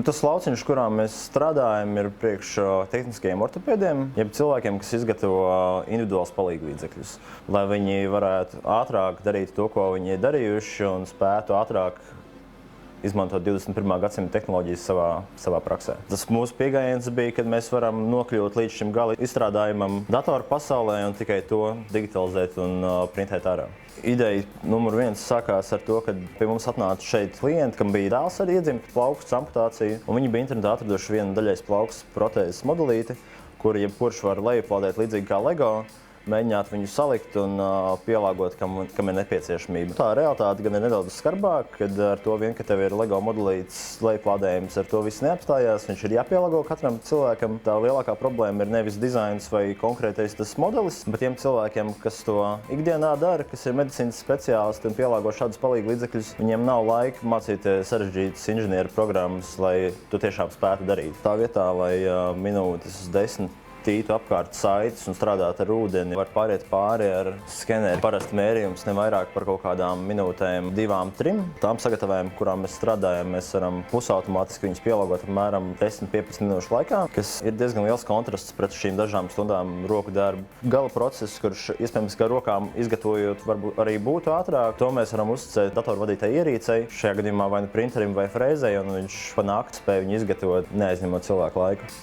Tas lauciņš, kurā mēs strādājam, ir priekš tehniskajiem ortopēdiem, jeb cilvēkiem, kas izgatavo individuālus palīglīdzekļus, lai viņi varētu ātrāk darīt to, ko viņi ir darījuši, un spētu ātrāk izmantot 21. gadsimta tehnoloģijas savā praksē. Tas mūsu pieejams bija, kad mēs varam nokļūt līdz šim gala izstrādājumam datoru pasaulē un tikai to digitalizēt un printēt ārā. Ideja numur 1 sākās ar to, ka pie mums atnāca šeit klienti, kam bija dēls ar iedzimtu plaukstu amputāciju, un viņi bija internetā atraduši vienu daļais plaukstu protēzes modelīti, kuru jebkurš var lejuplādēt līdzīgi kā LEGO, mēģināt viņu salikt un pielāgot, kam ir nepieciešamība. Tā realitāte gan ir nedaudz skarbāka, kad ar to vien, ka tev ir LEGO modelīts lejuplādējums, ar to viss neapstājās, viņš ir jāpielāgo katram cilvēkam. Tā lielākā problēma ir nevis dizains vai konkrētais tas modelis, bet tiem cilvēkiem, kas to ikdienā dara, kas ir medicīnas speciālisti un pielāgo šādus palīglīdzekļus, viņiem nav laika mācīties sarežģītas inženieru programmas, lai to tiešām spētu darīt. Tā vietā, lai minūtes 10 tītu apkārt saites un strādāt ar ūdeni, var pāriet pāri ar skeneri. Parasti mērījums ne vairāk par kaut kādām minūtēm 2–3. Tām sagatavējumiem, kurām mēs strādājam, mēs varam pusautomātiski viņus pielāgot apmēram 10–15 minūšu laikā, kas ir diezgan liels kontrasts pret šīm dažām stundām roku darbu. Gala process, kurš iespējams, ka rokām izgatavojot varbūt arī būtu ātrāk, to mēs varam uzticēt datorvadītai ierīcei, šajā gadījumā vai nu printerim vai frēzei, un viņš pa nakti spēj viņu izgatavot, neaizņemot cilvēku laiku.